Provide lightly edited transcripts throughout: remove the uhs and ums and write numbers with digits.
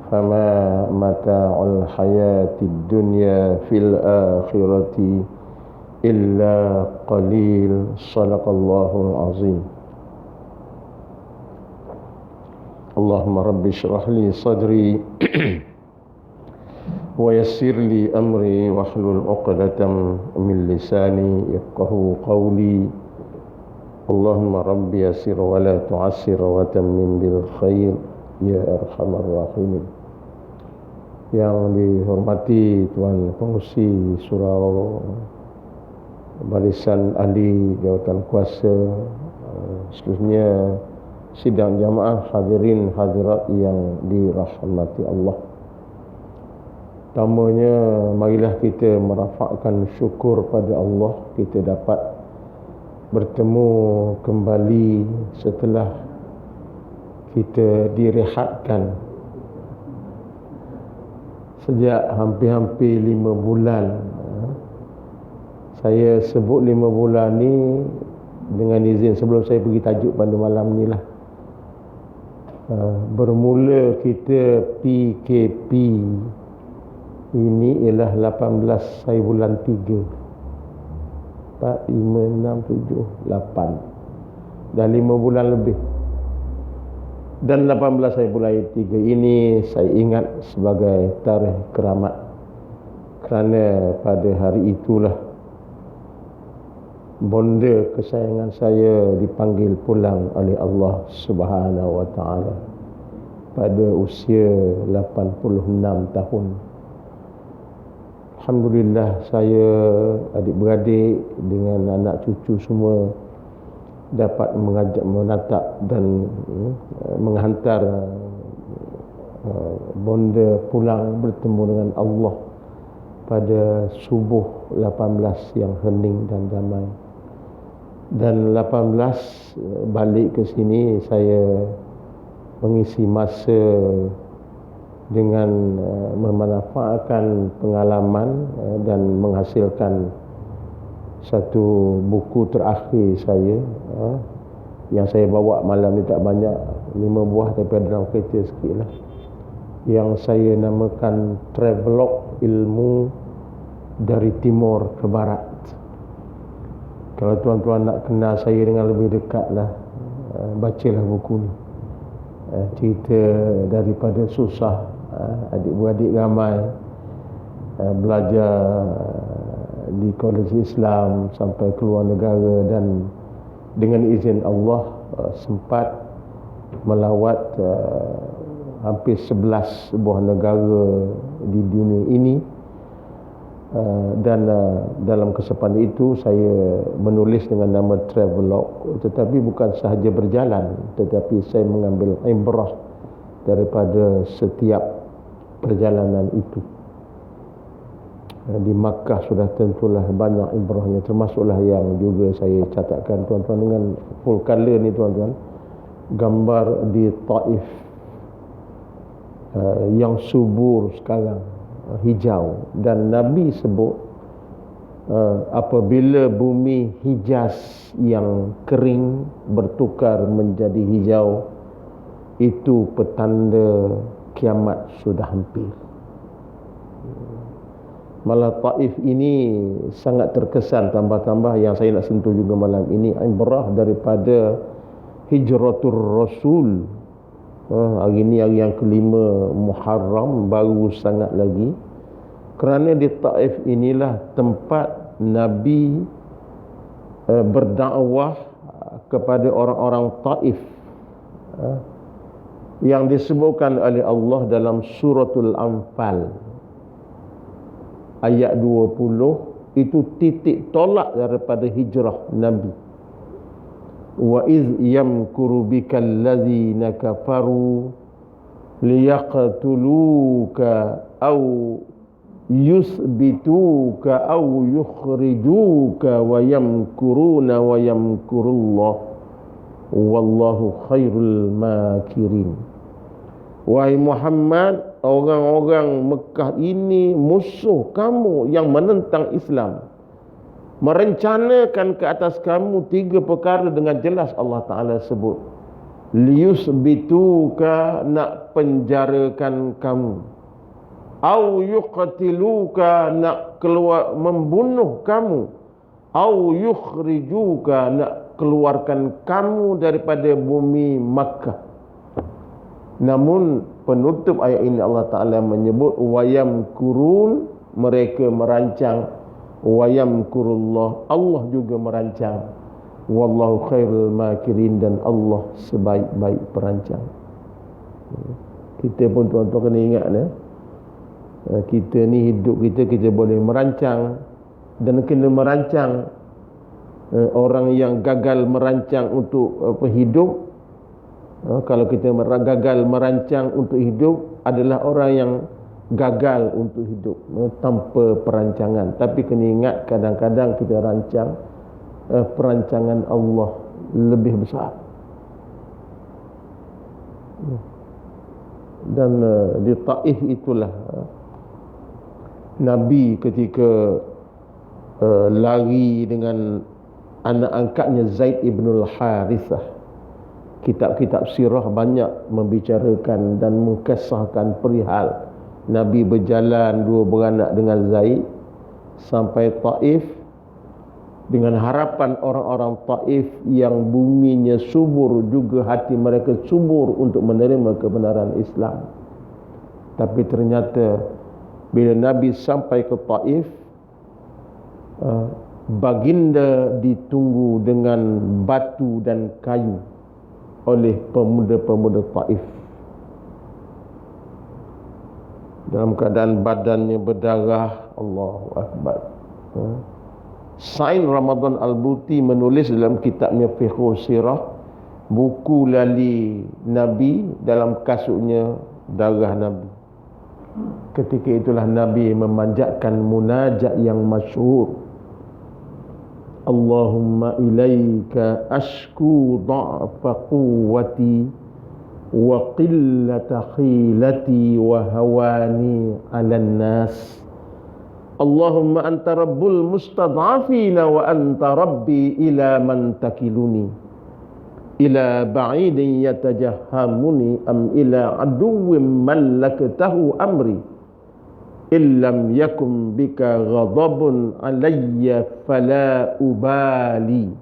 فما متاع الحياة الدنيا في الآخرة إلا قليل. صدق الله العظيم. اللهم رب اشرح لي صدري ويسر لي أمري واحلل عقدة من لساني يفقهوا قولي. اللهم رب يسر ولا تعسر وتمم بالخير ya arhamar rahimin. Yang dihormati Tuan Pengurusi Surau, Barisan Ahli Jawatan Kuasa, seterusnya sidang jamaah, hadirin hadirat yang dirahmati Allah. Pertamanya, marilah kita merafakkan syukur pada Allah kita dapat bertemu kembali setelah kita direhatkan sejak hampir-hampir 5 bulan. Saya sebut 5 bulan ni dengan izin sebelum saya pergi tajuk pada malam ni lah. Bermula kita PKP ini ialah 18 hari bulan 3 4, 5, 6, 7, 8 dah 5 bulan lebih. Dan 18 hari bulan 3 ini saya ingat sebagai tarikh keramat, kerana pada hari itulah bonda kesayangan saya dipanggil pulang oleh Allah Subhanahu wa taala pada usia 86 tahun. Alhamdulillah, saya, adik-beradik dengan anak cucu semua dapat mengajak, menatap dan menghantar bonda pulang bertemu dengan Allah pada subuh 18 yang hening dan damai. Dan 18 balik ke sini, saya mengisi masa dengan memanfaatkan pengalaman dan menghasilkan satu buku terakhir saya yang saya bawa malam ni tak banyak, 5 buah, tapi ada dalam kereta sikit lah, yang saya namakan Travelog Ilmu dari Timur ke Barat. Kalau tuan-tuan nak kenal saya dengan lebih dekat lah, bacalah buku ni. Cerita daripada susah, adik-beradik ramai belajar di kolej Islam sampai keluar negara, dan dengan izin Allah sempat melawat hampir 11 buah negara di dunia ini. Dan dalam kesempatan itu saya menulis dengan nama Travelog, tetapi bukan sahaja berjalan, tetapi saya mengambil ibrah daripada setiap perjalanan itu. Di Makkah sudah tentulah banyak ibrahnya, termasuklah yang juga saya catatkan tuan-tuan dengan full color ni tuan-tuan, gambar di Taif yang subur sekarang, hijau. Dan Nabi sebut apabila bumi Hijaz yang kering bertukar menjadi hijau, itu petanda kiamat sudah hampir. Malah Taif ini sangat terkesan, tambah-tambah yang saya nak sentuh juga malam ini, ibrah daripada Hijratul Rasul. Hari ini hari yang kelima Muharram, baru sangat lagi. Kerana di Taif inilah tempat Nabi berdakwah kepada orang-orang Taif, yang disebutkan oleh Allah dalam suratul Anfal ayat 20. Itu titik tolak daripada hijrah Nabi. Wa iz yamkuru bikal ladzina kafaru liyaqtuluka aw yusbituka aw yukhrijuka wa yamkuruna wa yamkurullah wallahu khairul makirin. Wahai Muhammad, orang-orang Mekah ini musuh kamu yang menentang Islam, merencanakan ke atas kamu 3 perkara dengan jelas Allah Ta'ala sebut. liyusbituka, nak penjarakan kamu, au yuqtiluka, nak keluar membunuh kamu, au yukhrijuka, nak keluarkan kamu daripada bumi Makkah. Namun penutup ayat ini Allah Ta'ala menyebut wayam kurun, mereka merancang, wayam kurullah, Allah juga merancang, wallahu khairul makirin, dan Allah sebaik-baik perancang. Kita pun tuan-tuan kena ingat kita ni hidup kita boleh merancang dan kena merancang. Orang yang gagal merancang untuk hidup, kalau kita gagal merancang untuk hidup, adalah orang yang gagal untuk hidup tanpa perancangan. Tapi kena ingat, kadang-kadang kita rancang, perancangan Allah lebih besar. Dan di Taif itulah Nabi ketika lari dengan anak angkatnya Zaid ibn al-Harithah. Kitab-kitab sirah banyak membicarakan dan mengkisahkan perihal Nabi berjalan dua beranak dengan Zaid sampai Taif, dengan harapan orang-orang Taif yang buminya subur juga hati mereka subur untuk menerima kebenaran Islam. Tapi ternyata bila Nabi sampai ke Taif, baginda ditunggu dengan batu dan kayu oleh pemuda-pemuda Taif, dalam keadaan badannya berdarah. Allahu Akbar. Sain Ramadan Al-Buti menulis dalam kitabnya Fiqh Sirah, buku lali Nabi, dalam kasutnya darah Nabi. Ketika itulah Nabi memanjatkan munajat yang masyhur, Allahumma ilaika ashku dha'fa quwwati wa qillata khilati wa hawani 'alan nas. Allahumma anta rabbul mustad'afina wa anta rabbi ila man takiluni, ila ba'idin yatajahhamuni am ila aduwwin mallaktahu amri, illam yakum bika ghadabun alayya fala ubali.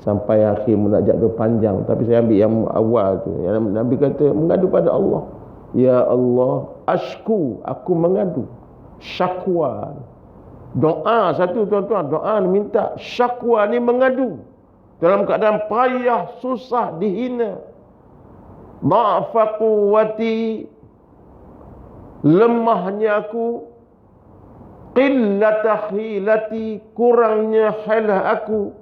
Sampai akhir munajat tu panjang, tapi saya ambil yang awal tu. Yang Nabi kata mengadu pada Allah, ya Allah, ashku, aku mengadu. Syakwa, doa satu tuan-tuan, doa minta, syakwa ni mengadu dalam keadaan payah, susah, dihina. Dha'fa quwwati, lemahnya aku, qillata khilati, kurangnya hilah aku,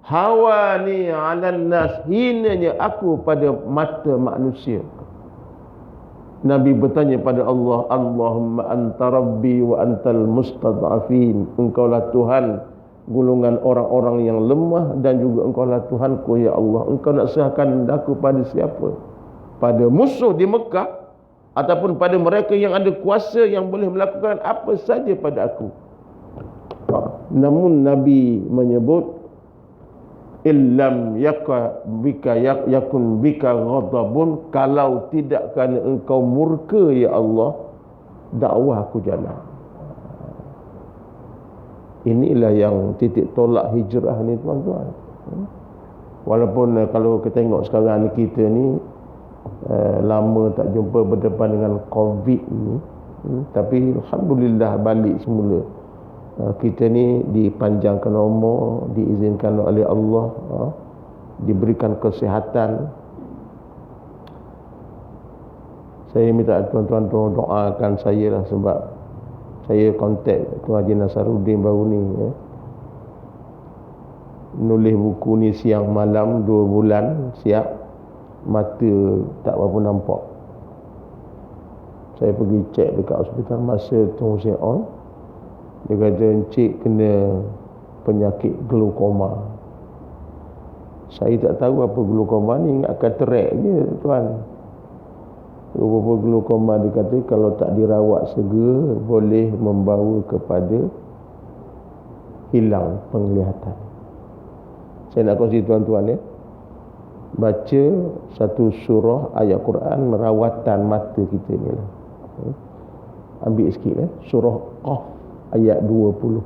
hawani 'alan nas, hinanya aku pada mata manusia. Nabi bertanya pada Allah, Allahumma anta rabbi wa antal mustad'afin, engkaulah Tuhan golongan orang-orang yang lemah, dan juga engkaulah Tuhanku ya Allah. Engkau nak serahkan aku pada siapa? Pada musuh di Mekah, ataupun pada mereka yang ada kuasa yang boleh melakukan apa saja pada aku? Namun Nabi menyebut, illam yakun bika ghadabun, kalau tidak kerana engkau murka ya Allah, dakwah aku jalan. Inilah yang titik tolak hijrah ni tuan-tuan. Walaupun kalau kita tengok sekarang ni, kita ni lama tak jumpa berdepan dengan Covid ni, tapi alhamdulillah balik semula. Kita ni dipanjangkan umur, diizinkan oleh Allah, diberikan kesihatan. Saya minta tuan-tuan doakan saya lah, sebab saya kontak Tuan Haji Nasaruddin baru ni, nulis buku ni siang malam 2 bulan siap, mata tak berapa nampak. Saya pergi cek dekat hospital masa Tung Hussein On, dia kata encik kena penyakit glaukoma. Saya tak tahu apa glaukoma ni, ingat katarak je tuan. Rupa glaukoma dia kata kalau tak dirawat segera boleh membawa kepada hilang penglihatan. Saya nak kongsi tuan-tuan baca satu surah ayat Quran merawatan mata kita ni lah. Ambil sikit surah Qaf ayat 20.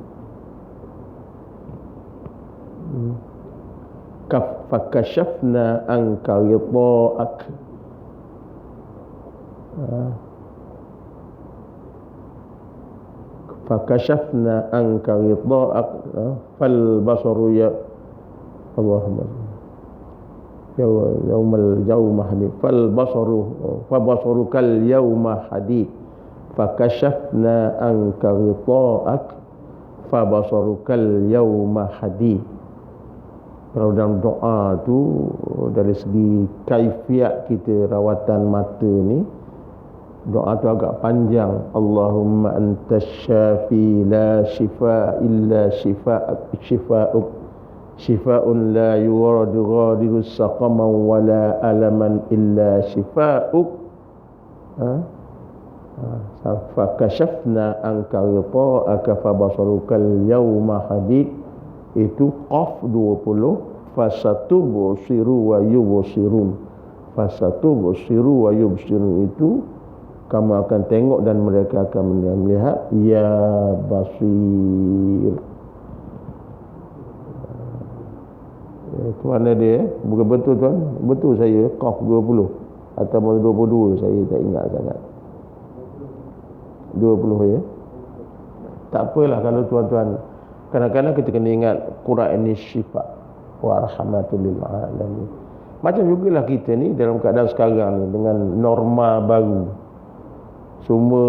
Fakashafna anka ghita'ak. Fakashafna anka ghita'ak fal basaru ya Allahumma yawma hadid fal basaru fa basarukal yawma hadid fakashafna anka ghita'ak fa basarukal yawma hadid. Kalau dalam doa tu dari segi kaifiat kita rawatan mata ni, doa tu agak panjang. Allahumma antas syafi la shifa illa shifa'uk shifa'un la yughadiru saqaman wa la alaman illa shifa'uk. Fakashafna anka ghita'aka fabasarukal yawma hadid. Itu Qaf 20. Fasatubsiru wa yubsirun. Fasatubsiru wa yubsirun itu kamu akan tengok dan mereka akan melihat. Ya basir. Itu mana dia? Bukan betul tuan? Betul saya Qaf 20 atau 22, saya tak ingat sangat. 20 ya. Tak apalah kalau tuan-tuan, kadang-kadang kita kena ingat Quran ini syifa wa rahmatul lil alamin. Macam jugalah kita ni dalam keadaan sekarang ni dengan norma baru. Semua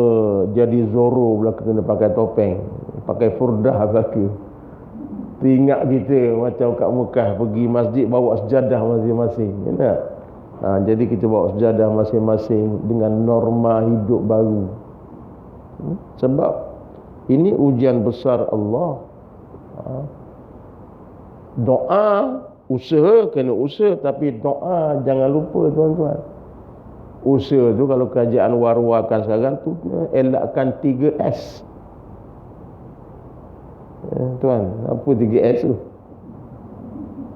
jadi Zorro belaka kena pakai topeng, pakai furdah belaka. Teringat kita macam kat Mekah pergi masjid bawa sejadah masing-masing, ya tak? Jadi kita bawa sejadah masing-masing dengan norma hidup baru. Sebab ini ujian besar Allah. Doa, usaha kena usaha, tapi doa jangan lupa tuan-tuan. Usaha tu kalau kerajaan war-warkan sekarang tu elakkan 3S. Tuan, apa 3S tu?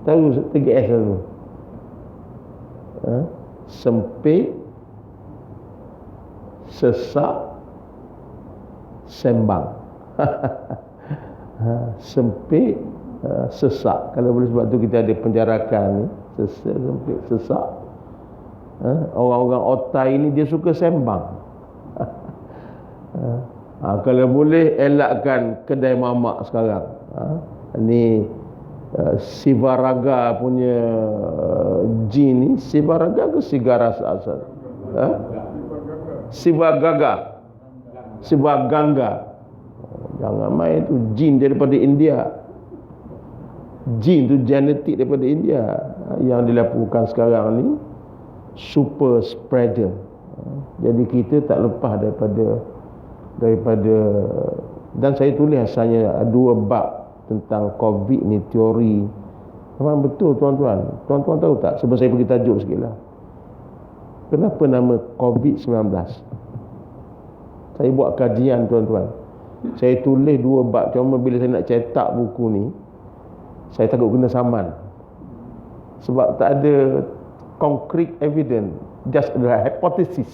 Tahu 3S tu? Sempit, sesak, sembang. Sempit, sesak. Kalau boleh sebab tu kita ada penjarakan ni, sempit, sesak. Orang-orang otai ni dia suka sembang. Kalau boleh elakkan kedai mamak sekarang. Ni Sivaraga punya jin ni, Sivaraga ke Sigara asal? Sivagaga, Sivaganga. Jangan main tu, jin daripada India. Jin tu genetik daripada India. Yang dilakukan sekarang ni super spreader. Jadi kita tak lepas daripada dan saya tulis asalnya 2 bab tentang COVID ni, teori. Memang betul tuan-tuan. Tuan-tuan tahu tak, sebelum saya pergi tajuk sikitlah, kenapa nama COVID-19? Saya buat kajian tuan-tuan. Saya tulis 2 bab. Cuma bila saya nak cetak buku ni, saya takut kena saman. Sebab tak ada concrete evidence, just a hypothesis.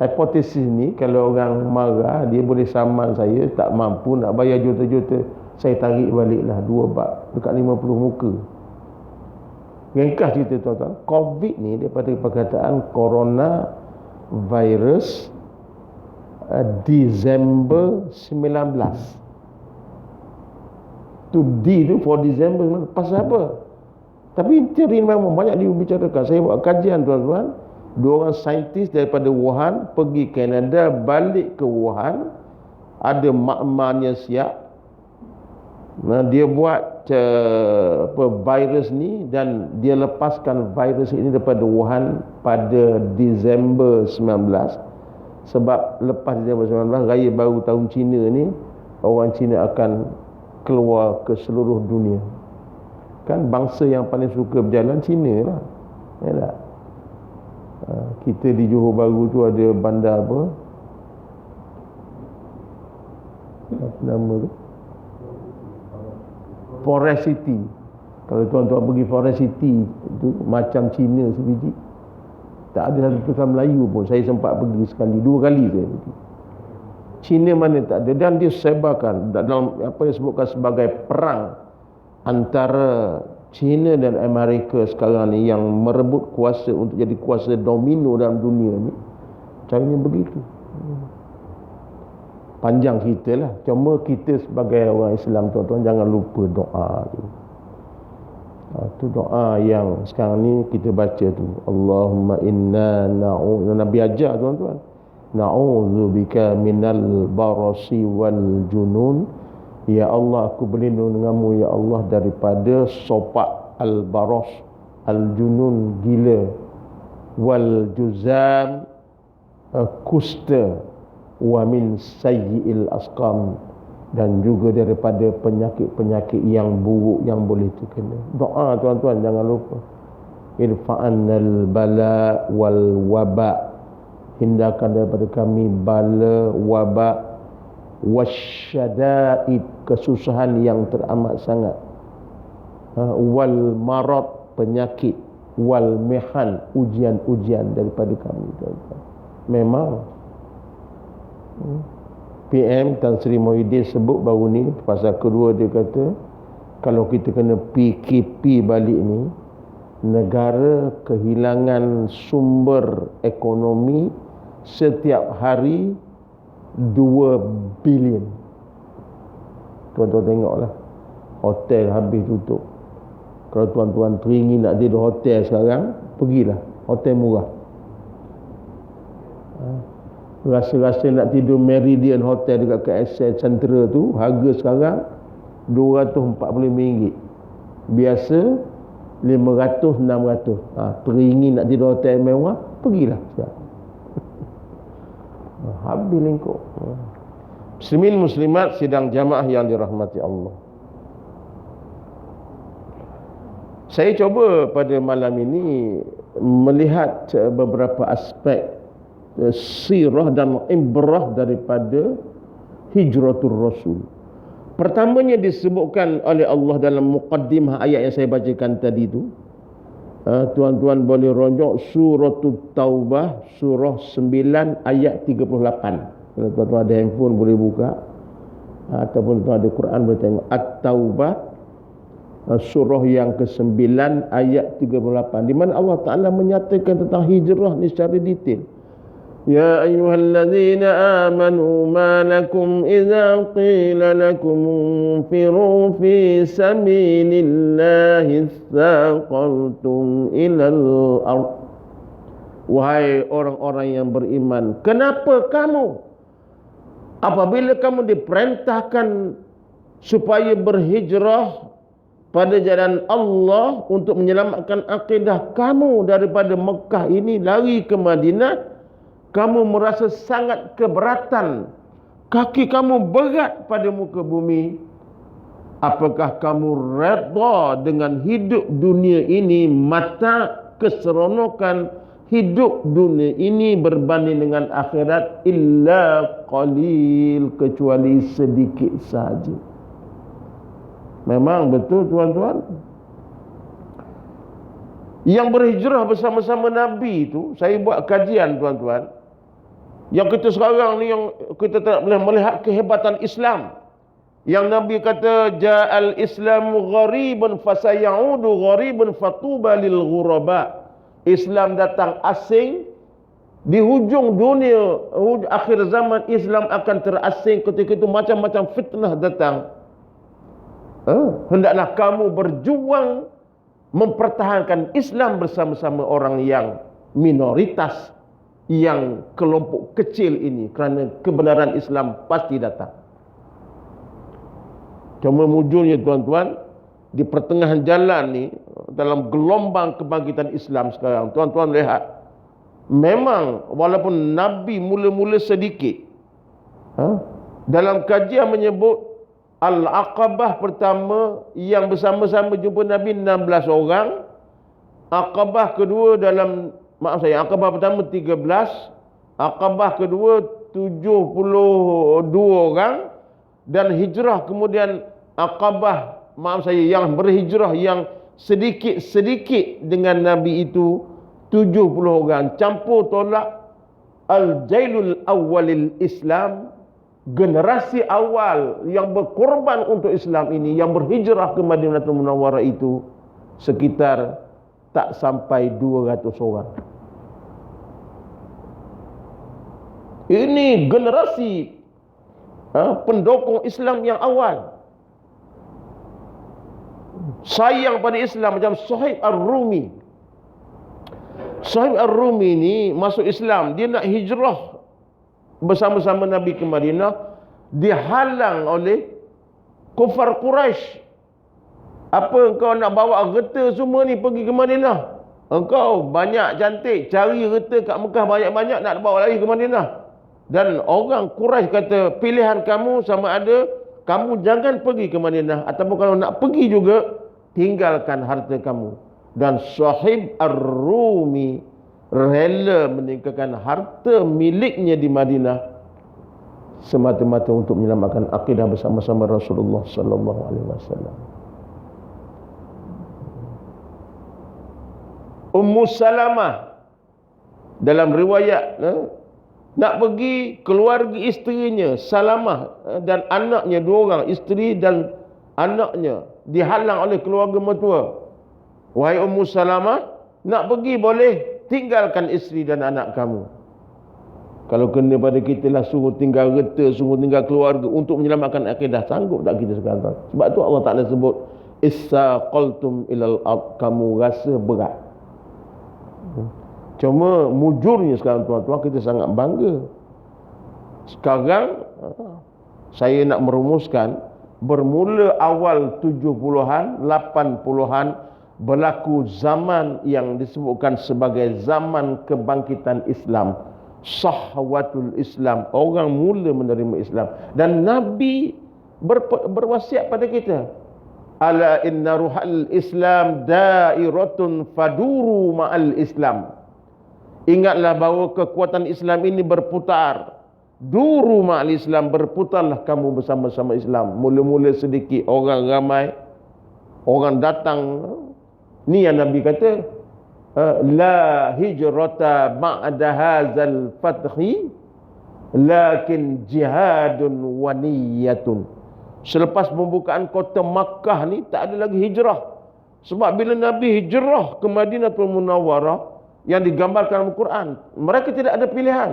Hipotesis ni kalau orang marah, dia boleh saman saya, tak mampu nak bayar juta-juta, saya tarik baliklah 2 bab dekat 50 muka. Ringkas cerita tuan-tuan, COVID ni daripada perkataan corona virus Disember 19. Tu D tu for December 19. Pasal apa? Tapi teori memang banyak dibicarakan. Saya buat kajian tuan-tuan. 2 orang saintis daripada Wuhan pergi Kanada, balik ke Wuhan, ada makmarnya siap. Dia buat virus ni dan dia lepaskan virus ini daripada Wuhan pada Disember 19. Sebab lepas Disember 19, raya baru tahun Cina ni, orang Cina akan keluar ke seluruh dunia. Kan bangsa yang paling suka berjalan Cina lah, ya tak? Kita di Johor Bahru tu ada bandar apa nama tu, Forest City. Kalau tuan-tuan pergi Forest City itu macam Cina sebiji. Tak ada satu tulisan Melayu pun. Saya sempat pergi sekali, 2 kali saya pergi. Cina mana tak ada, dan dia sebarkan dalam apa yang disebutkan sebagai perang antara China dan Amerika sekarang ni yang merebut kuasa untuk jadi kuasa domino dalam dunia ni. Caranya begitu. Panjang cerita lah. Cuma kita sebagai orang Islam, tuan-tuan, jangan lupa doa tu. Itu doa yang sekarang ni kita baca tu. Allahumma inna Nabi ajar, tuan-tuan, na'udzubika minal barasi wal junun. Ya Allah, aku berlindung denganmu ya Allah daripada sopak al-baras, al-junun, gila, wal juzam, kusta, wa min sayyi'il asqam, dan juga daripada penyakit-penyakit yang buruk yang boleh terkena. Doa, tuan-tuan, jangan lupa. Irfa'annal bala wal waba, hindarkan daripada kami bala, waba, wasyadaid, kesusahan yang teramat sangat, wal marad, penyakit, wal mihan, ujian-ujian daripada kami, tuan-tuan. Memang PM Tan Sri Muhyiddin sebut baru ni, pasal kedua dia kata kalau kita kena PKP balik ni, negara kehilangan sumber ekonomi setiap hari 2 bilion. Tuan-tuan tengoklah, hotel habis tutup. Kalau tuan-tuan teringin nak tidur hotel sekarang, pergilah hotel murah. Rasa-rasa nak tidur Meridian Hotel dekat KSL Central tu, harga sekarang RM240. Biasa 500-600. Teringin nak tidur hotel mewah, pergilah. Habis lingkup. Muslimin muslimat sidang jamaah yang dirahmati Allah, saya cuba pada malam ini melihat beberapa aspek sirah dan ibrah daripada hijratul rasul. Pertamanya disebutkan oleh Allah dalam muqaddimah ayat yang saya bacakan tadi tu. Tuan-tuan boleh ronjok suratul Taubah surah 9 ayat 38. Kalau tuan-tuan ada handphone boleh buka, ataupun tuan ada Quran boleh tengok At-Taubah surah yang ke-9 ayat 38, di mana Allah Ta'ala menyatakan tentang hijrah ni secara detail. Ya ayyuhalladzina amanu ma lakum idza qila lakum unfiru fi sabilillahi tsaqaltum ilal ardh. Wahai orang-orang yang beriman, kenapa kamu apabila kamu diperintahkan supaya berhijrah pada jalan Allah untuk menyelamatkan akidah kamu daripada Mekah ini lari ke Madinah, kamu merasa sangat keberatan, kaki kamu berat pada muka bumi, apakah kamu redha dengan hidup dunia ini, mata keseronokan hidup dunia ini berbanding dengan akhirat? Illa qalil, kecuali sedikit saja. Memang betul, tuan-tuan, yang berhijrah bersama-sama Nabi itu, saya buat kajian, tuan-tuan, yang kita sekarang ni, yang kita tak boleh melihat kehebatan Islam, yang Nabi kata ja'al islamu ghariban fasayaudu ghariban fatuba lil ghuraba. Islam datang asing, di hujung dunia akhir zaman Islam akan terasing. Ketika itu macam-macam fitnah datang. Hendaklah kamu berjuang mempertahankan Islam bersama-sama orang yang minoritas, yang kelompok kecil ini, kerana kebenaran Islam pasti datang. Cuma mujurnya, tuan-tuan, di pertengahan jalan ni, dalam gelombang kebangkitan Islam sekarang, tuan-tuan lihat, memang walaupun Nabi mula-mula sedikit, dalam kajian menyebut Al-Aqabah pertama yang bersama-sama jumpa Nabi 16 orang, Aqabah kedua Aqabah pertama 13, Aqabah kedua 72 orang, dan hijrah kemudian Aqabah yang berhijrah yang sedikit-sedikit dengan Nabi itu 70 orang, campur tolak al-jailul awwalil Islam, generasi awal yang berkorban untuk Islam ini, yang berhijrah ke Madinatul Munawwarah itu sekitar tak sampai 200 orang. Ini generasi pendukung Islam yang awal, sayang pada Islam, macam Suhaib Ar-Rumi. Suhaib Ar-Rumi ni masuk Islam, dia nak hijrah bersama-sama Nabi ke Madinah, dihalang oleh kufar Quraisy. Apa engkau nak bawa harta semua ni pergi ke Madinah? Engkau banyak cantik, cari harta kat Mekah banyak-banyak, nak bawa lagi ke Madinah. Dan orang Quraisy kata, pilihan kamu sama ada kamu jangan pergi ke Madinah, ataupun kalau nak pergi juga tinggalkan harta kamu. Dan Suhaib Ar-Rumi rela meninggalkan harta miliknya di Madinah semata-mata untuk menyelamatkan akidah bersama-sama Rasulullah sallallahu alaihi wasallam. Ummu Salamah dalam riwayat nak pergi, keluarga isterinya Salamah dan anaknya, 2 orang, isteri dan anaknya, dihalang oleh keluarga mertua. Wahai Ummu Salamah, nak pergi boleh, tinggalkan isteri dan anak kamu. Kalau kena pada kita lah, suruh tinggal harta, suruh tinggal keluarga untuk menyelamatkan akidah, sanggup tak kita sekarang? Sebab tu Allah Ta'ala sebut issaqaltum ilal ard, kamu rasa berat. Cuma mujurnya sekarang tuan-tuan, kita sangat bangga. Sekarang saya nak merumuskan, bermula awal 70-an, 80-an berlaku zaman yang disebutkan sebagai zaman kebangkitan Islam, sahwatul Islam. Orang mula menerima Islam, dan Nabi berwasiat pada kita, ala inna ruhal Islam dairatun faduru ma'al Islam. Ingatlah bahawa kekuatan Islam ini berputar. Duru ma'al Islam, berputarlah kamu bersama-sama Islam. Mula-mula sedikit, orang ramai, orang datang. Ni yang Nabi kata, la hijrata ba'da hadzal fathi lakin jihadun wa niyyatun. Selepas pembukaan kota Makkah ni tak ada lagi hijrah. Sebab bila Nabi hijrah ke Madinatul Munawwarah yang digambarkan dalam Al-Quran, mereka tidak ada pilihan.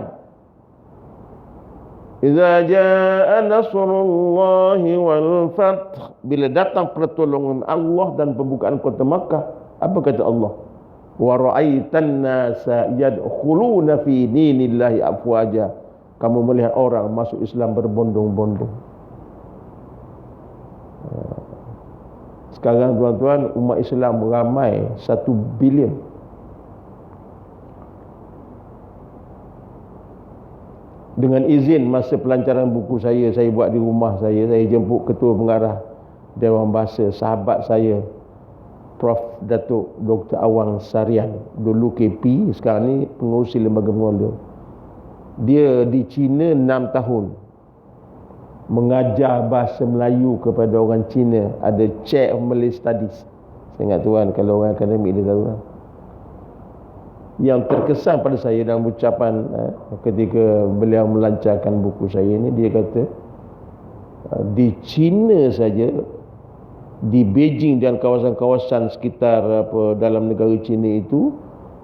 Idza jaa nasrullahi wal fath, bila datang pertolongan Allah dan pembukaan kota Makkah, apa kata Allah? Wa ra'aitan nasa yadkhuluna fi dinillahi afwaja. Kamu melihat orang masuk Islam berbondong-bondong. Sekarang tuan-tuan, umat Islam ramai 1 bilion. Dengan izin masa pelancaran buku saya buat di rumah saya jemput ketua pengarah Dewan Bahasa, sahabat saya, Prof. Datuk Dr. Awang Sarian, dulu KP, sekarang ni pengurusi Lembaga Pengelola. Dia di China 6 tahun mengajar bahasa Melayu kepada orang Cina, ada Chair of Malay Studies. Saya ingat tuan, kalau orang akademik dia tahu lah. Yang terkesan pada saya dalam ucapan ketika beliau melancarkan buku saya ni, dia kata di China saja, di Beijing dan kawasan-kawasan sekitar dalam negara China itu,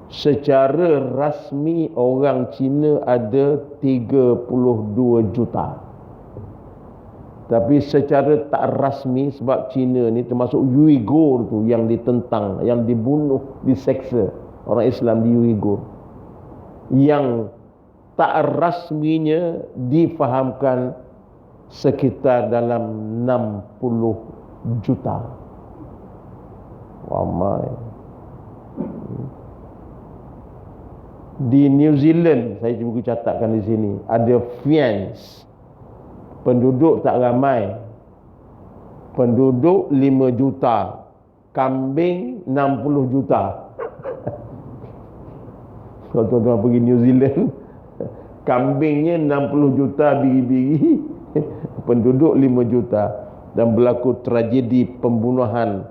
secara rasmi orang Cina ada 32 juta. Tapi secara tak rasmi, sebab Cina ni termasuk Uyghur tu yang ditentang, yang dibunuh, diseksa orang Islam di Uyghur, yang tak rasminya difahamkan sekitar dalam 60 juta. Ramai. Di New Zealand, saya cuba catatkan di sini, ada Fians, penduduk tak ramai, penduduk 5 juta, kambing 60 juta. Kalau tuan-tuan pergi New Zealand, kambingnya 60 juta biri-biri, penduduk 5 juta, dan berlaku tragedi pembunuhan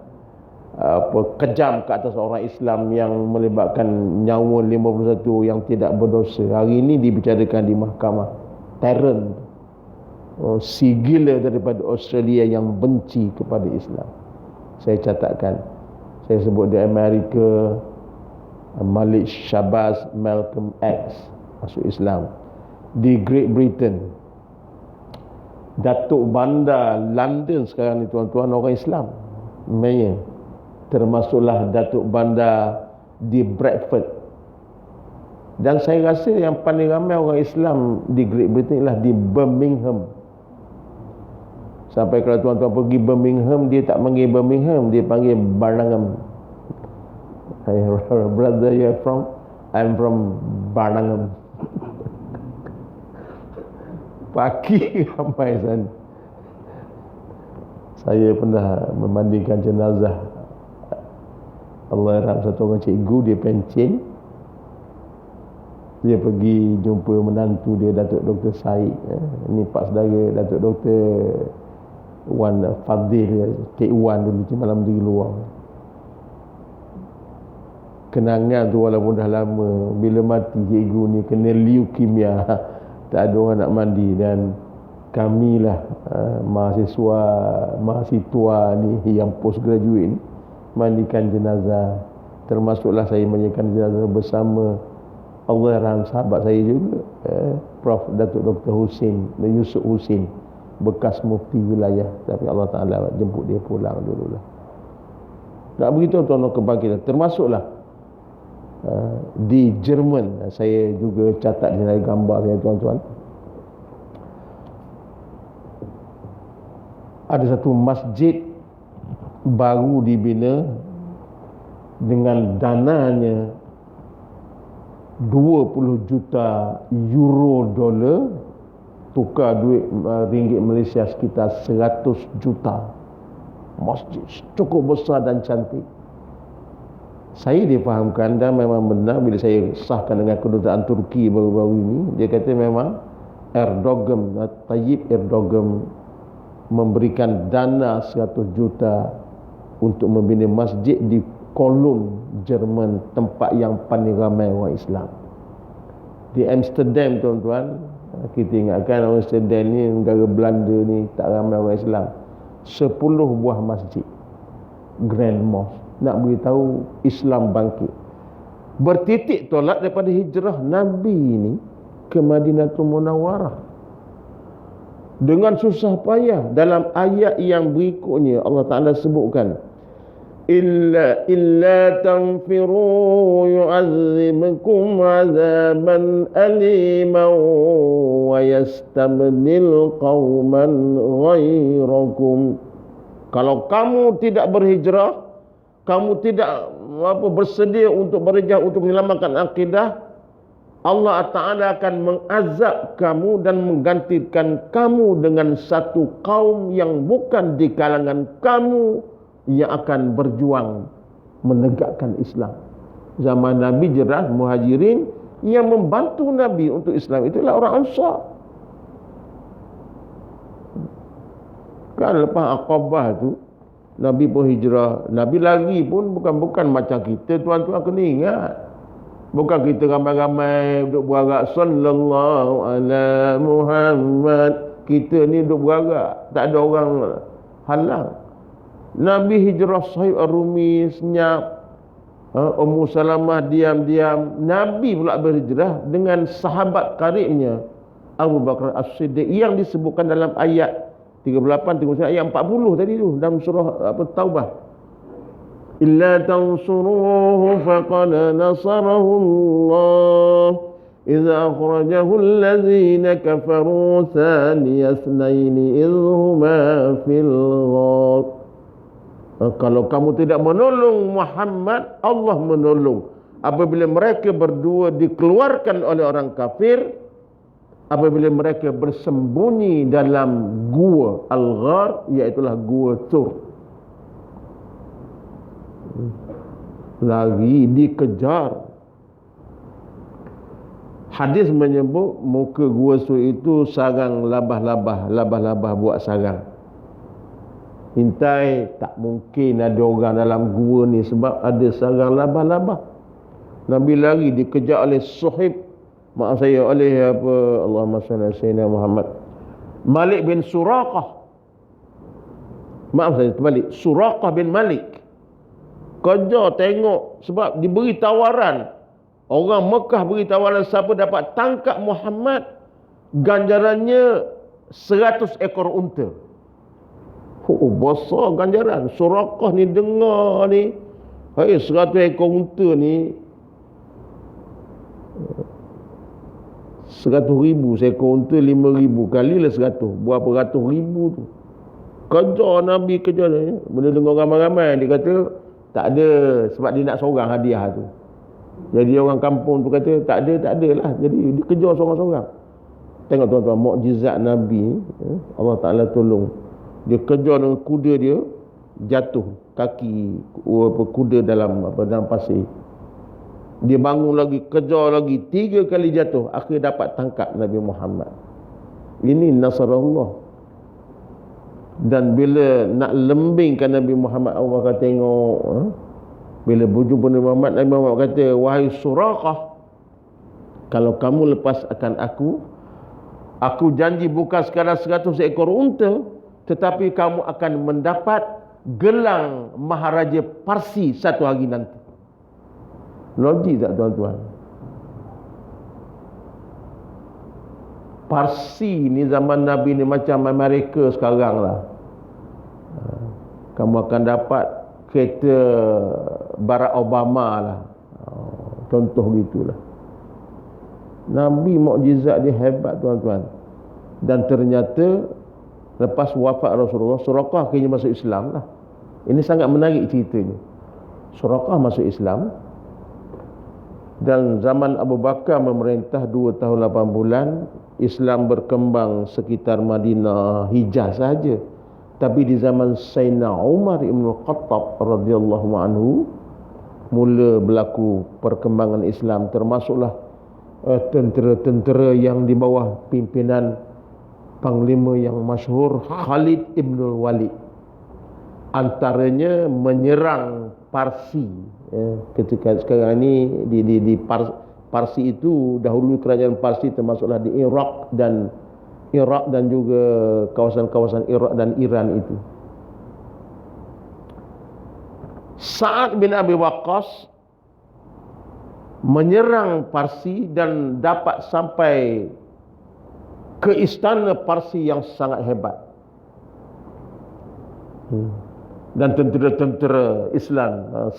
kejam ke atas orang Islam yang melibatkan nyawa 51 yang tidak berdosa. Hari ini dibicarakan di mahkamah. Tarrant, si gila daripada Australia yang benci kepada Islam. Saya catatkan, saya sebut di Amerika, Malik Shabazz Malcolm X masuk Islam. Di Great Britain, Datuk Bandar London sekarang ni tuan-tuan orang Islam. Mayor, termasuklah Datuk Bandar di Bradford. Dan saya rasa yang paling ramai orang Islam di Great Britain ialah di Birmingham. Sampai kalau tuan-tuan pergi Birmingham, dia tak panggil Birmingham, dia panggil Barnum. Hey brother, you are from? I'm from Barnum. Pagi ramai sana. Saya pernah memandikan jenazah, Allah yarham, satu orang cikgu, dia pencen. Dia pergi jumpa menantu dia, Datuk Dr. Said. Ini pak saudara Datuk Dr. Wan Fadil, Cik Wan dulu, cik malam di luar. Kenangan tu walaupun dah lama, bila mati cikgu ni kena leukemia, tak ada orang nak mandi. Dan kamilah mahasiswa ni yang postgraduate ni mandikan jenazah. Termasuklah saya mandikan jenazah bersama, Allah yarham, sahabat saya juga, Prof. Datuk Dr. Husin Yusuf Husin, bekas mufti wilayah, tapi Allah Ta'ala jemput dia pulang dululah. Tak begitu tuan-tuan kebangkitan. Termasuklah di Jerman, saya juga catat di dalam gambar saya tuan-tuan. Ada satu masjid baru dibina dengan dananya 20 juta euro dolar, tukar duit ringgit Malaysia sekitar 100 juta. Masjid cukup besar dan cantik. Saya difahamkan, dan memang benar bila saya sahkan dengan kedutaan Turki baru-baru ini, dia kata memang Tayyip Erdogan memberikan dana 100 juta untuk membina masjid di Cologne, Jerman, tempat yang paling ramai orang Islam. Di Amsterdam tuan-tuan, kita ingatkan Amsterdam ni negara Belanda ni tak ramai orang Islam. 10 buah masjid, Grand Mosque, nak beritahu Islam bangkit. Bertitik tolak daripada hijrah Nabi ni ke Madinatul Munawwarah. Dengan susah payah, dalam ayat yang berikutnya Allah Ta'ala sebutkan, illa tanfiru yu'azzibkum 'adzaban aliman wa yastabdil qauman ghairakum. Kalau kamu tidak berhijrah, kamu tidak bersedia untuk berhijrah untuk menyelamatkan akidah, Allah Ta'ala akan mengazab kamu dan menggantikan kamu dengan satu kaum yang bukan di kalangan kamu, yang akan berjuang menegakkan Islam. Zaman Nabi jelas Muhajirin yang membantu Nabi untuk Islam itulah orang Ansar. Kan lepas Aqabah tu Nabi pun hijrah. Nabi lari pun bukan macam kita, tuan-tuan kena ingat. Bukan kita ramai-ramai duduk berarak sallallahu ala Muhammad. Kita ni duduk berarak, tak ada orang halang. Nabi hijrah, Sahib Ar-Rumi senyap, Ummu Salamah diam-diam. Nabi pula berhijrah dengan sahabat karibnya Abu Bakar As-Siddiq yang disebutkan dalam ayat 38, 39, ayat 40 tadi tu dalam surah Taubah. Illa tansuruhu faqad nasarahu Allah idza akhrajahu allazina kafaru thaniya itsnaini idhuma fil ghar. Kalau kamu tidak menolong Muhammad, Allah menolong. Apabila mereka berdua dikeluarkan oleh orang kafir, apabila mereka bersembunyi dalam gua Al-Ghar, iaitulah gua Tur. Lari, dikejar. Hadis menyebut muka gua Tur itu sarang labah-labah buat sarang. Hintai, tak mungkin ada orang dalam gua ni sebab ada sarang labah-labah. Nabi lari dikejar oleh Suhaib, maaf saya, oleh apa, Allahumma salli ala sayyidina Muhammad, Malik bin Suraqah. Maaf saya terbalik, Suraqah bin Malik. Kejar tengok sebab diberi tawaran. Orang Mekah beri tawaran siapa dapat tangkap Muhammad, ganjarannya 100 ekor unta. Oh, besar ganjaran. Suraqah ni dengar ni, hai 100 ekor unta ni 100,000 seekor unta, 5,000 kali lah 100, berapa ratus ribu tu. Kejar Nabi, kejar ni. Bila dengar ramai-ramai, dia kata tak ada, sebab dia nak seorang hadiah tu. Jadi orang kampung tu kata tak ada lah. Jadi dia kejar seorang-seorang. Tengok tuan-tuan, mukjizat Nabi, Allah Ta'ala tolong. Dia kejar dengan kuda dia, jatuh kaki kuda dalam pasir. Dia bangun lagi, kejar lagi, 3 kali jatuh, akhir dapat tangkap Nabi Muhammad. Ini nasarullah. Dan bila nak lembingkan Nabi Muhammad, Allah kata tengok, bila berjumpa Nabi Muhammad kata, wahai Suraqah, kalau kamu lepas akan aku janji bukan sekadar 100 ekor unta, tetapi kamu akan mendapat gelang Maharaja Parsi satu hari nanti. Logik tak tuan-tuan? Parsi ni zaman Nabi ni macam Amerika sekarang lah. Kamu akan dapat kereta Barack Obama lah, contoh gitulah. Nabi mukjizat dia hebat tuan-tuan. Dan ternyata lepas wafat Rasulullah, Suraqah akhirnya masuk Islam lah. Ini sangat menarik ceritanya. Suraqah masuk Islam, dan zaman Abu Bakar memerintah 2 tahun 8 bulan, Islam berkembang sekitar Madinah, Hijaz saja. Tapi di zaman Sayyidina Umar Ibn Khattab radhiyallahu anhu, mula berlaku perkembangan Islam, termasuklah tentera-tentera yang di bawah pimpinan panglima yang masyhur Khalid Ibn Walid. Antaranya menyerang Parsi. Ketika sekarang ni di Parsi itu, dahulu kerajaan Parsi termasuklah di Iraq dan juga kawasan-kawasan Iraq dan Iran itu. Sa'ad bin Abi Waqqas menyerang Parsi dan dapat sampai ke istana Parsi yang sangat hebat. Dan tentera-tentera Islam,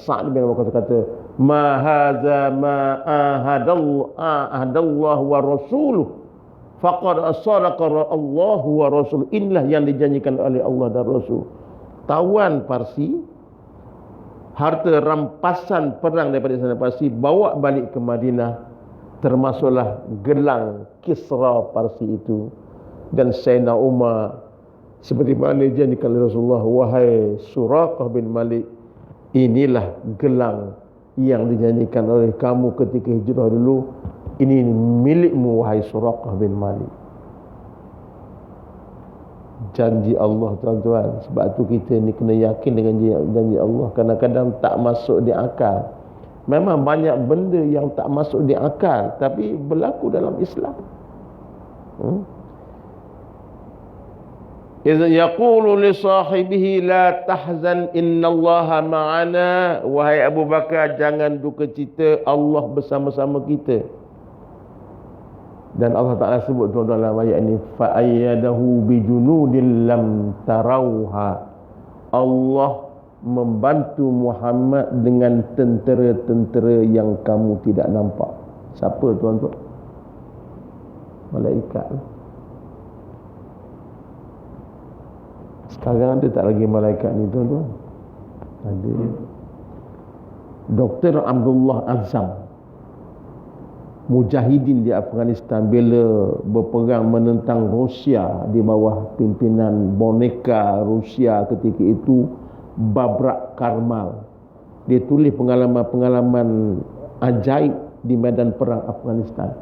Sa'ad bin Abi Waqqas kata, ma hadza ma ahadallahu wa rasuluh faqad asadaqa Allahu wa rasuluh. Inilah yang dijanjikan oleh Allah dan Rasul. Tawan Parsi, harta rampasan perang daripada istana Parsi bawa balik ke Madinah, termasuklah gelang Kisra Parsi itu. Dan Sayyidina Umar, seperti mana dijanjikan oleh Rasulullah, wahai Suraqah bin Malik, inilah gelang yang dijanjikan oleh kamu ketika hijrah dulu, ini milikmu wahai Suraqah bin Malik. Janji Allah tuan-tuan. Sebab tu kita ni kena yakin dengan janji Allah. Kadang-kadang tak masuk di akal. Memang banyak benda yang tak masuk di akal, tapi berlaku dalam Islam. Idza yaqulu li sahibihi la tahzan innallaha ma'ana. Wahai Abu Bakar, jangan duka cita, Allah bersama-sama kita. Dan Allah Ta'ala sebut dalam ayat ini, fa ayyadahu bi junudin lam tarauha. Allah membantu Muhammad dengan tentera-tentera yang kamu tidak nampak. Siapa tuan-tuan? Malaikat. Sekarang ada tak lagi malaikat ni tuan-tuan? Ada. Dr. Abdullah Azzam, mujahidin di Afghanistan, bila berperang menentang Rusia di bawah pimpinan boneka Rusia ketika itu, Babrak Karmal. Dia tulis pengalaman-pengalaman ajaib di medan perang Afghanistan.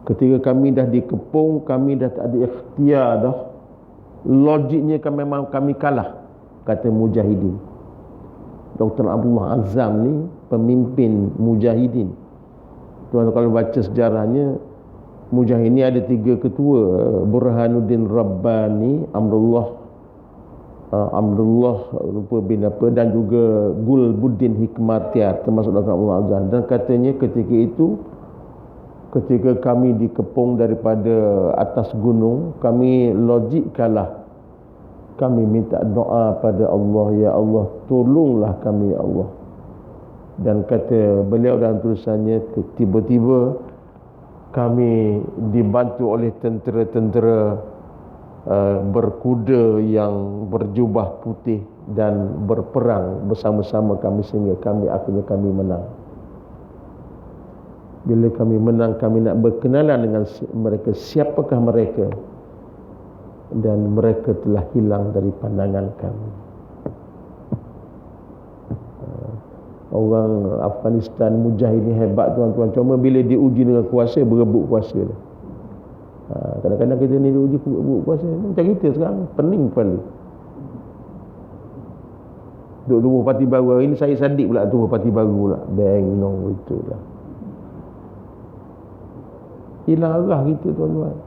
Ketika kami dah dikepung, kami dah tak ada ikhtiar dah, logiknya kan memang kami kalah, kata mujahidin. Dr. Abdullah Azam ni pemimpin mujahidin. Tuan kalau baca sejarahnya, mujahid ni ada 3 ketua, Burhanuddin Rabbani, Abdullah lupa bin apa, dan juga Gulbuddin Hikmatyar, termasuk Dr. Abdullah Azam. Dan katanya ketika itu, ketika kami dikepung daripada atas gunung, kami logik kalah. Kami minta doa pada Allah, ya Allah tolonglah kami ya Allah. Dan kata beliau dalam tulisannya, tiba-tiba kami dibantu oleh tentera-tentera berkuda yang berjubah putih dan berperang bersama-sama kami sehingga akhirnya kami menang. Bila kami menang, kami nak berkenalan dengan mereka, siapakah mereka, dan mereka telah hilang dari pandangan kami. Orang Afghanistan mujahid ni hebat tuan-tuan, cuma bila diuji dengan kuasa, berebut kuasa lah. Kadang-kadang kita ni diuji berebut kuasa, macam kita sekarang pening kepala. Duk tubuh parti baru, hari ni saya Sadiq pula tubuh parti baru pula, bengong itulah. Hilang arah kita tuan-tuan.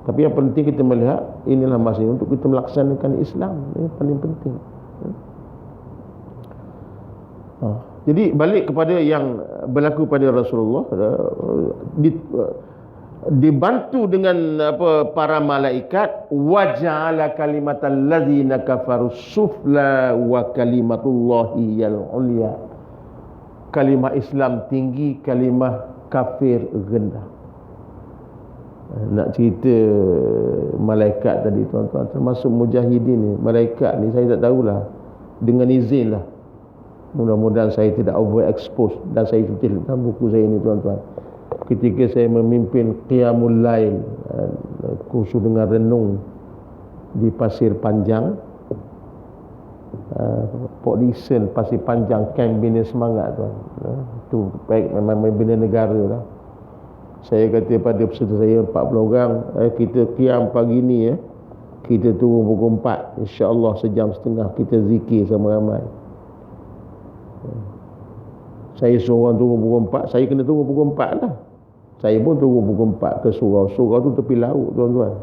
Tapi yang penting kita melihat, inilah masanya untuk kita melaksanakan Islam. Ini paling penting. Jadi balik kepada yang berlaku pada Rasulullah, dibantu dengan para malaikat, waja'ala kalimatal ladzina kafaru sufla wa kalimatullahi yal ulya. Kalimah Islam tinggi, kalimah kafir rendah. Nak cerita malaikat tadi tuan-tuan, termasuk mujahidin ni, malaikat ni saya tak tahulah, dengan izin lah, mudah-mudahan saya tidak overexpose, dan saya tulis dalam buku saya ni tuan-tuan, ketika saya memimpin Qiyamul Lail, khusus dengan renung di Pasir Panjang, Port Dickson, Pasir Panjang, Camp Bina Semangat tuan. Itu baik, memang bina negara lah. Saya kata pada peserta saya 40 orang, kita qiyam pagi ni kita turun pukul 4, insya-Allah sejam setengah kita zikir sama ramai. Saya seorang turun pukul 4, saya kena turun pukul 4 lah. Saya pun turun pukul 4 ke surau. Surau tu tepi laut tuan-tuan.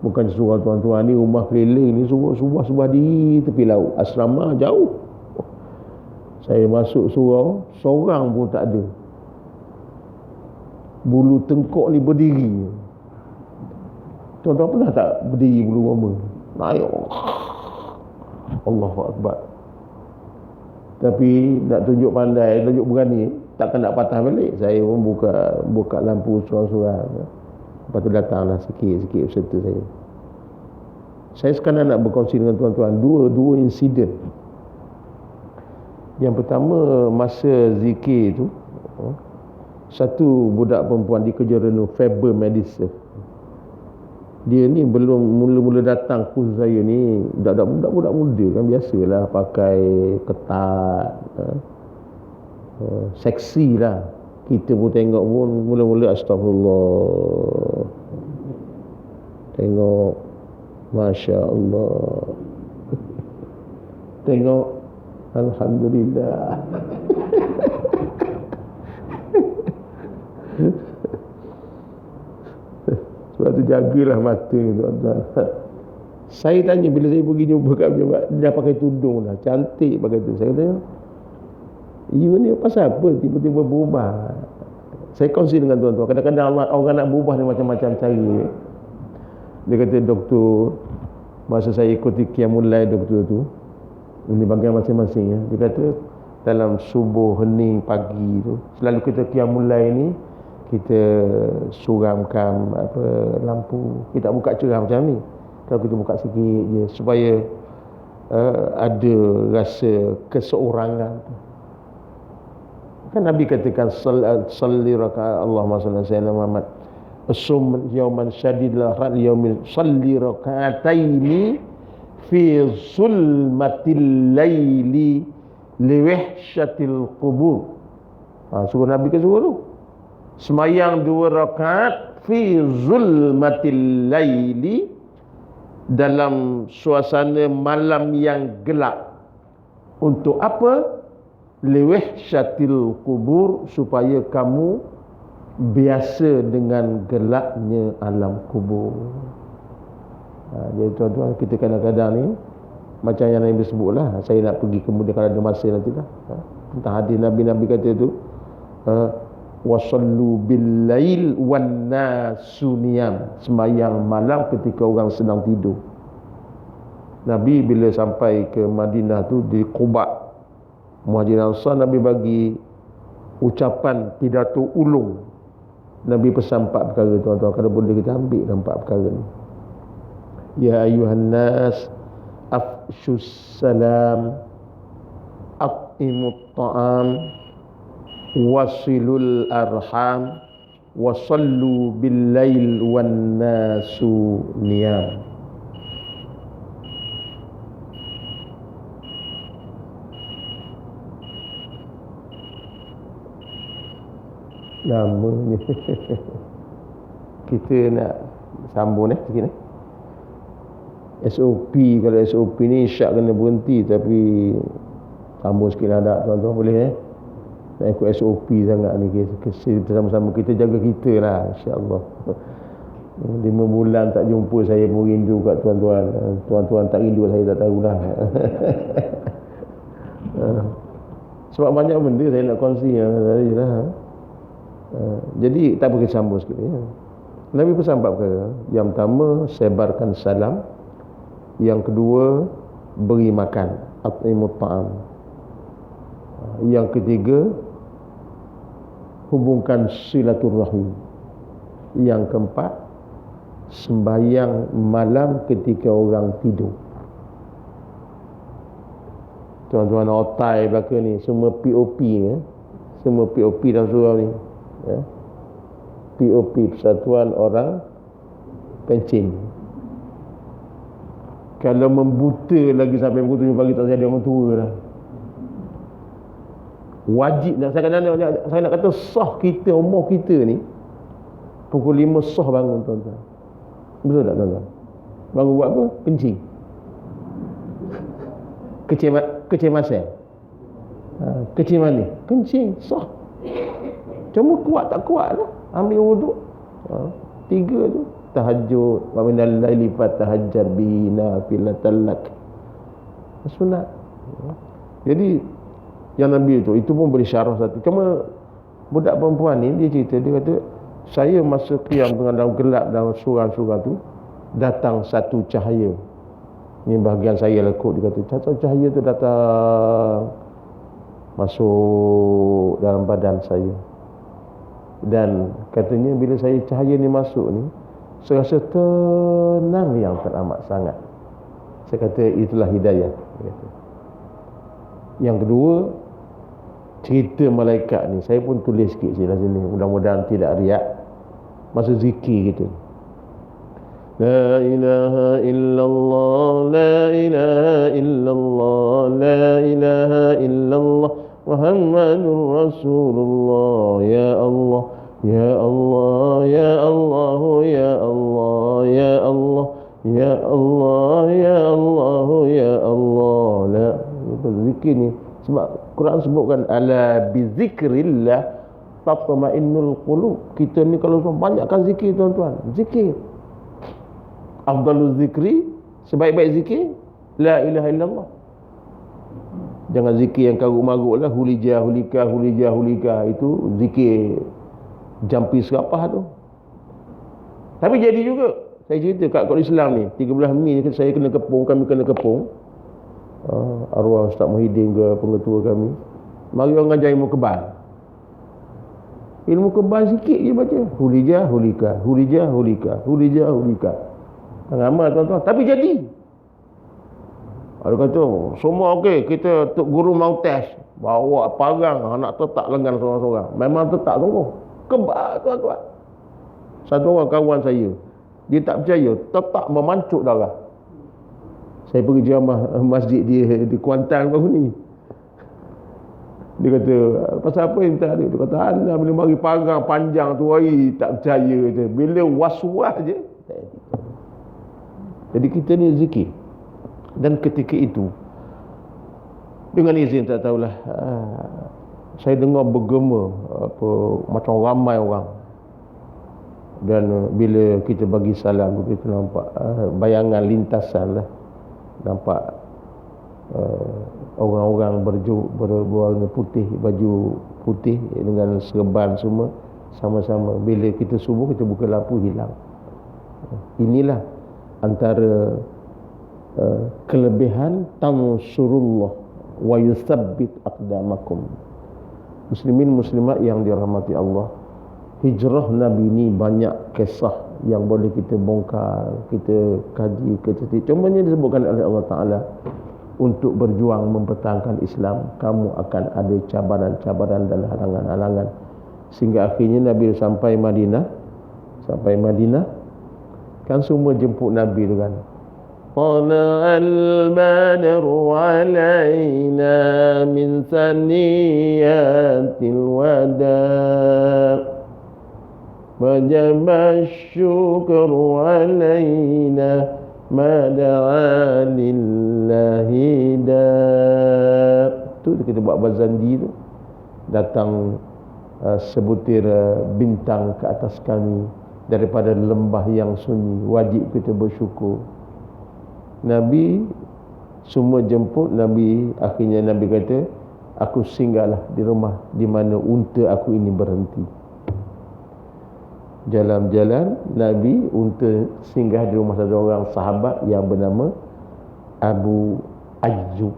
Bukan surau tuan-tuan, ni rumah keliling ni, surau sebelah diri tepi laut. Asrama jauh. Saya masuk surau, seorang pun tak ada. Bulu tengkok ni berdiri. Tuan-tuan pernah tak berdiri bulu mama? Naik. Allahu Akbar. Tapi nak tunjuk pandai, tunjuk berani, takkan nak patah balik. Saya pun buka lampu surau-surau. Lepas tu datanglah sikit-sikit peserta saya. Saya sekarang nak berkongsi dengan tuan-tuan dua insiden. Yang pertama, masa zikir tu, satu budak perempuan di kerja renung Faber Medicine. Dia ni belum mula-mula datang kursus saya ni, budak-budak muda kan, biasalah pakai ketat, seksi lah. Kita pun tengok pun mula-mula astagfirullah, tengok Masya Allah, tengok Alhamdulillah. Sebab tu jagalah mata tuan-tuan. Saya tanya bila saya pergi jumpa kat pejabat, dia pakai tudung lah, cantik pakai tu. Saya kata, you ni pasal apa tiba-tiba berubah? Saya kongsi dengan tuan-tuan, kadang-kadang orang nak berubah ni macam-macam cara. Dia kata, doktor, masa saya ikuti Qiyamul Lail doktor tu, ini bagian masing-masing ya. Dia kata dalam subuh hening pagi tu, selalu kita Qiyamul Lail ni, kita suramkan lampu, kita buka cerah macam ni. Kalau kita buka sikit je supaya ada rasa keseorangan. Kan Nabi katakan salli rakaat, Allahumma salli ala sayyidina Muhammad, sum yauman syadidil harr yaumil salli rakaataini fi zulmatil laili liwahsyatil qubur. Suruh Nabi ke suruh tu, semayang 2 rakaat fi zulmatil laili, dalam suasana malam yang gelap. Untuk apa? Liwahsyatil kubur, supaya kamu biasa dengan gelapnya alam kubur. Jadi tuan-tuan, kita kadang-kadang ni macam yang Nabi sebutlah, saya nak pergi kemudian kalau ada masa nanti lah, tentang hadis Nabi kata tu, wasallu bil lail wan nasu niyam, sembahyang malam ketika orang sedang tidur. Nabi bila sampai ke Madinah tu, di Quba, Muhajirin Ansar, Nabi bagi ucapan pidato ulung. Nabi pesan 4 perkara tuan-tuan, kalau boleh kita ambil dalam 4 perkara ni. Ya ayuhan nas afshus salam, at'imut ta'am, wasilul arham, wasallu bil lail wan nasu niyam. Nama ni kita nak sambung sikit ni. SOP, kalau SOP ni syak kena berhenti, tapi sambung sikit lah tak tuan-tuan, boleh nak ikut SOP sangat ni, kita sama-sama kita jaga kita lah, insyaAllah. 5 bulan tak jumpa, saya pun rindu kat tuan-tuan. Tuan-tuan tak rindu, saya tak tahulah. Sebab banyak benda saya nak kongsi tadi lah. Jadi tak boleh sambung sikit ya. Nabi pesan 4 perkara. Yang pertama, sebarkan salam. Yang kedua, beri makan, at'imut ta'am. Yang ketiga, hubungkan silaturrahim. Yang keempat, sembahyang malam ketika orang tidur. Tuan-tuan otai belakang ni, semua POP ni, semua POP dalam surau ni ya. POP, Persatuan Orang Pencing. Kalau membuta lagi sampai pukul 7 pagi, tak saya ada orang tua dah. Wajib nak, saya nak kata sah kita, umur kita ni pukul 5 sah bangun tuan-tuan. Betul tak tuan-tuan? Bangun buat apa? Kencing. Kecemasan. Kecil mana? Kencing, sah. Cuma kuat tak kuat lah. Ambil wuduk. 3 tu. Tahajud, wa minal laili fatahajjar bihi nafilatan lak. Sunat. Jadi yang Nabi itu pun beri syarah satu. Cuma budak perempuan ni dia cerita, dia kata saya masa qiyam dengan dalam gelap dalam surau-surau tu, datang satu cahaya. Ini bahagian saya lekuk, dia kata satu cahaya tu datang masuk dalam badan saya. Dan katanya bila saya cahaya ni masuk ni, saya rasa tenang yang teramat sangat. Saya kata itulah hidayah. Yang kedua, cerita malaikat ni, saya pun tulis sikit dalam sini, mudah-mudahan tidak riak. Masa zikir gitu, la ilaha illallah, la ilaha illallah, la ilaha illallah, Muhammadur Rasulullah, ya Allah, ya Allah, ya Allah, ya Allah, ya Allah, ya Allah, ya Allah, ya Allah. La, itu zikir ni. Sebab Quran sebutkan ala bizikrillah tatma'innul qulub. Kita ni kalau banyakkan zikir tuan-tuan, zikir. Afdaluz zikri, sebaik-baik zikir la ilaha illallah. Jangan zikir yang karuk-maruk lah, hulijah hulika, hulijah hulika, itu zikir jampi serapah tu. Tapi jadi juga, saya cerita kat Islam ni 13 Mei saya kena kepung, kami kena kepung. Arwah Ustaz Muhyiddin ke pengetua kami, mari orang ajar ilmu kebal. Ilmu kebal sikit je baca, hulijah hulika, hulijah hulika, hulijah hulika. Amal tuan-tuan, tapi jadi. Ada kata semua okey, kita tok guru mau test, bawa parang nak tetak lengan seorang-seorang. Memang tetak sungguh. Kebal tuan-tuan. Satu orang kawan saya, dia tak percaya, tetak memancuk darah. Saya pergi ceramah masjid dia di Kuantan baru ni. Dia kata, pasal apa yang tak ada? Dia kata, anda bila bagi parang panjang tu, tak percaya je. Bila was-was je. Jadi kita ni zikir. Dan ketika itu, dengan izin tak tahulah, saya dengar bergema macam ramai orang. Dan bila kita bagi salam, kita nampak bayangan lintasan lah. Nampak orang-orang berwarna putih, baju putih dengan serban semua sama-sama. Bila kita subuh, kita buka lampu, hilang. Inilah antara kelebihan tansurullah wa yuthabbit aqdamakum. Muslimin muslimat yang dirahmati Allah, hijrah Nabi ini banyak kisah yang boleh kita bongkar, kita kaji, kita contohnya disebutkan oleh Allah Ta'ala, untuk berjuang mempertahankan Islam, kamu akan ada cabaran-cabaran dan halangan-halangan. Sehingga akhirnya Nabi sampai Madinah, kan semua jemput Nabi tu kan. Tala'al badru alaina min saniyatil wada' wajaba syukru alaina ma da'a lillahi da'. Tu kita buat bazandi tu, datang sebutir bintang ke atas kami daripada lembah yang sunyi, wajib kita bersyukur. Nabi semua jemput Nabi. Akhirnya Nabi kata, aku singgahlah di rumah di mana unta aku ini berhenti. Jalan-jalan Nabi, unta singgah di rumah satu orang sahabat yang bernama Abu Ayyub,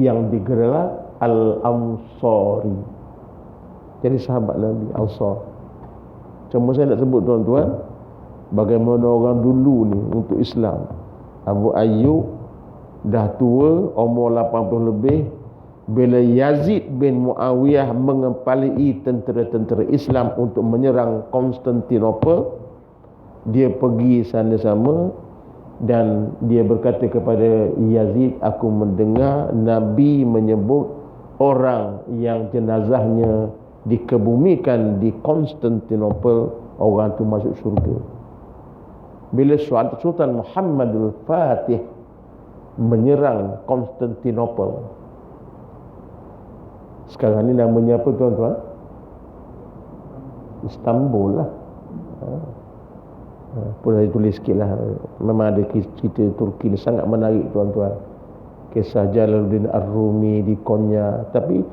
yang digelar Al-Ansari. Jadi sahabat Nabi Ansar. Cuma saya nak sebut tuan-tuan, bagaimana orang dulu ni untuk Islam. Abu Ayyub dah tua, umur 80 lebih. Bila Yazid bin Muawiyah mengepalai tentera-tentera Islam untuk menyerang Konstantinopel, dia pergi sana sama dan dia berkata kepada Yazid, aku mendengar Nabi menyebut orang yang jenazahnya dikebumikan di Konstantinopel, orang itu masuk syurga. Bila Sultan Muhammadul Fatih menyerang Konstantinopel, sekarang ni namanya apa tuan-tuan? Istanbul lah. Pun saya tulis sikit lah. Memang ada cerita Turki ni sangat menarik tuan-tuan. Kisah Jalaluddin Ar-Rumi di Konya. Tapi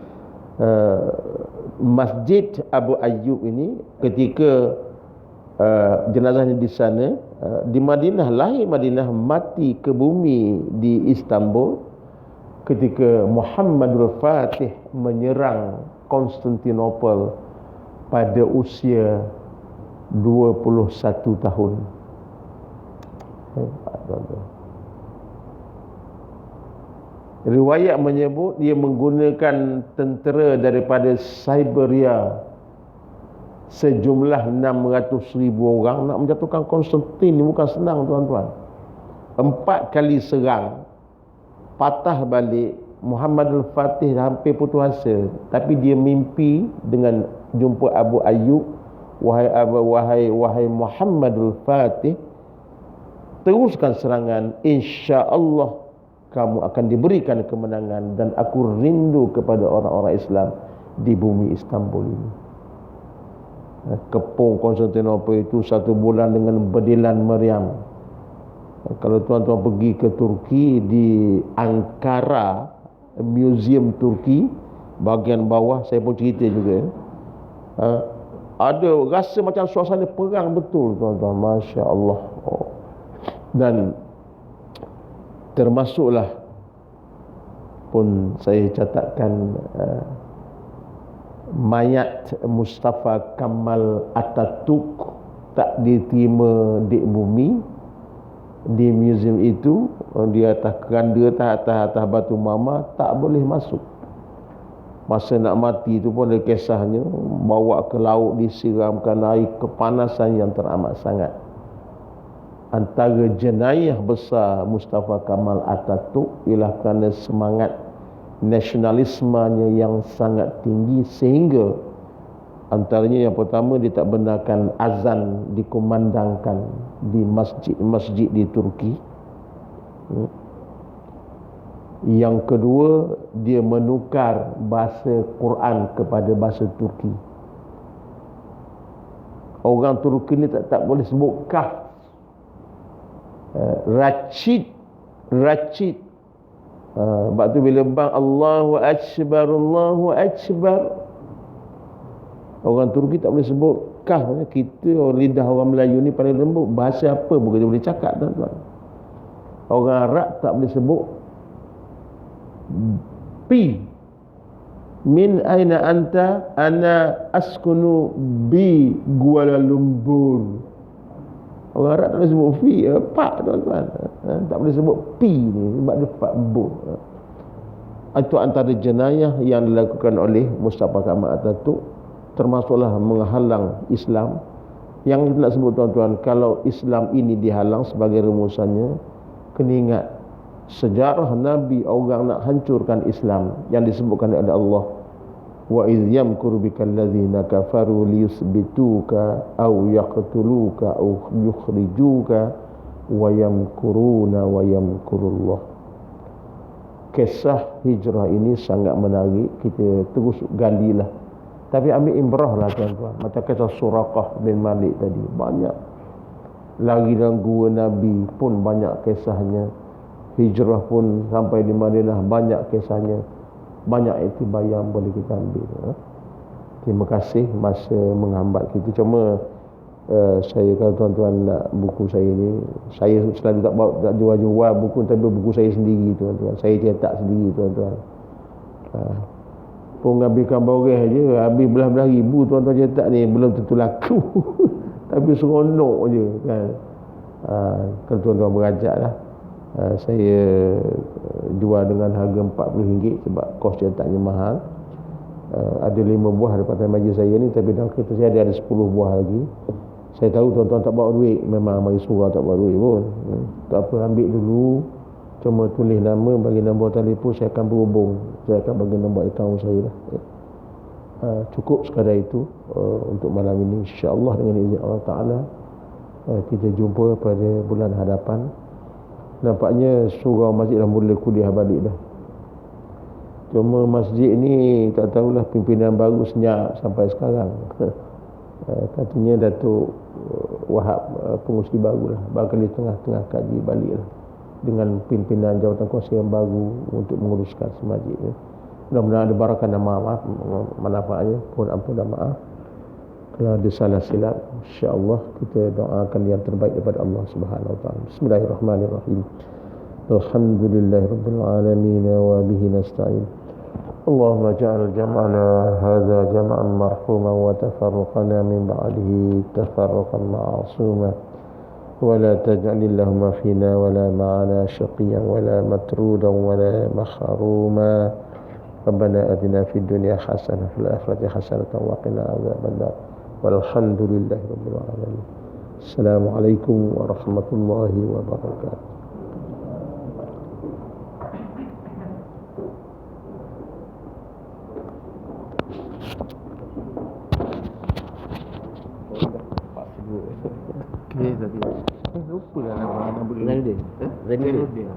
Masjid Abu Ayyub ini, ketika jenazahnya di sana, di Madinah, lahir Madinah, mati ke bumi di Istanbul, ketika Muhammadul Fatih menyerang Konstantinopel pada usia 21 tahun. Riwayat menyebut dia menggunakan tentera daripada Siberia sejumlah 600,000 orang nak menjatuhkan Konstantin. Ini bukan senang tuan-tuan. 4 kali serang, patah balik. Muhammadul Fatih hampir putus asa, tapi dia mimpi dengan jumpa Abu Ayyub. Wahai Muhammadul Fatih, teruskan serangan, insya-Allah kamu akan diberikan kemenangan, dan aku rindu kepada orang-orang Islam di bumi Istanbul ini. Kepung Konstantinopel itu 1 bulan dengan berdilan meriam. Kalau tuan-tuan pergi ke Turki, di Ankara, muzium Turki, bahagian bawah, saya pun cerita juga, ada rasa macam suasana perang betul tuan-tuan. Masya Allah. Dan termasuklah pun saya catatkan mayat Mustafa Kamal Atatürk tak diterima di bumi, di muzium itu, di atas keranda, atas batu mama, tak boleh masuk. Masa nak mati itu pun ada kisahnya, bawa ke laut, disiramkan air, kepanasan yang teramat sangat. Antara jenayah besar Mustafa Kamal Atatürk ialah kerana semangat nasionalismenya yang sangat tinggi, sehingga Antaranya yang pertama, dia tak benarkan azan dikumandangkan di masjid-masjid di Turki. Yang kedua, dia menukar bahasa Quran kepada bahasa Turki. Orang Turki ni tak boleh sebut kaf. Racid. Sebab tu bila bang Allahu Akbar, orang Turki tak boleh sebut kaf. Kita lidah orang Melayu ni paling lembut. Bahasa apa pun kita boleh cakap, tuan-tuan. Orang Arab tak boleh sebut pi. Min aina anta? Ana askunu bi Kuala Lumpur. Orang Arab tak boleh sebut fi, pak, tuan-tuan. Tak boleh sebut pi ni sebab dia pak bu. Itu antara jenayah yang dilakukan oleh Mustafa Kamal Atatürk, termasuklah menghalang Islam. Yang kita nak sebut, tuan-tuan, kalau Islam ini dihalang sebagai rumusannya, kena ingat sejarah Nabi orang nak hancurkan Islam yang disebutkan oleh Allah, wa iz yamkuru bikal ladzina kafaru liyusbituka aw yaqtuluka aw yukhrijuka wa yamkuruna wa yamkurullah. Kisah hijrah ini sangat menarik, kita terus galilah. Tapi ambil imbrah lah, tuan-tuan. Macam kisah Suraqah bin Malik tadi, banyak. Lagi dalam gua Nabi pun banyak kisahnya. Hijrah pun sampai di Madinah banyak kisahnya. Banyak iktibar yang boleh kita ambil. Terima kasih masa menghambat kita. Cuma saya, kalau tuan-tuan nak buku saya ni, saya selalu tak jual buku, tapi buku saya sendiri, tuan-tuan. Saya cetak sendiri, tuan-tuan. Pun habiskan boreh je, habis belah-belah ribu, tuan-tuan cetak ni, belum tentu laku. Tapi seronok je kan. Kalau tuan-tuan berajak lah. Saya jual dengan harga RM40 sebab kos cetaknya mahal. Ada 5 buah daripada majlis saya ni, tapi dalam kereta saya ada 10 buah lagi. Saya tahu tuan-tuan tak bawa duit, memang mari surah tak bawa duit pun. Tak apa, ambil dulu. Cuma tulis nama, bagi nombor telefon, saya akan berhubung. Saya akan bagi nombor akaun saya lah. Cukup sekadar itu untuk malam ini. InsyaAllah dengan izin Allah Ta'ala, kita jumpa pada bulan hadapan. Nampaknya surau masjid dah mula kuliah balik dah. Cuma masjid ni tak tahulah, pimpinan baru senyap sampai sekarang. Katanya Datuk Wahab pengurusi baru lah, barangkali tengah-tengah kaji balik lah dengan pimpinan jawatan kuasa yang baru untuk menguruskan masjid ni. Mudah-mudahan ada barakah dan maaf manfaatnya. Mohon ampun dan maaf kalau ada salah silap. InsyaAllah kita doakan yang terbaik daripada Allah Subhanahu Wa Taala. Bismillahirrahmanirrahim. Alhamdulillahirabbil alamin wa bihi nasta'in. Allahumma ja'al jam'ana hadza jam'an marhuma wa tafarruqana min ba'dihi tafarruqan ma'suma wa la taj'al Allahumma fina wa la ma'ana shaqiyan wa la matrudan wa la mahruma. Rabbana atina fid dunya hasanah fil akhirati hasanah wa qina adzabannar. Walhamdulillahi rabbil alamin. Assalamualaikum warahmatullahi wabarakatuh. Okey tadi. Lupa dah nama dia. Zainuddin.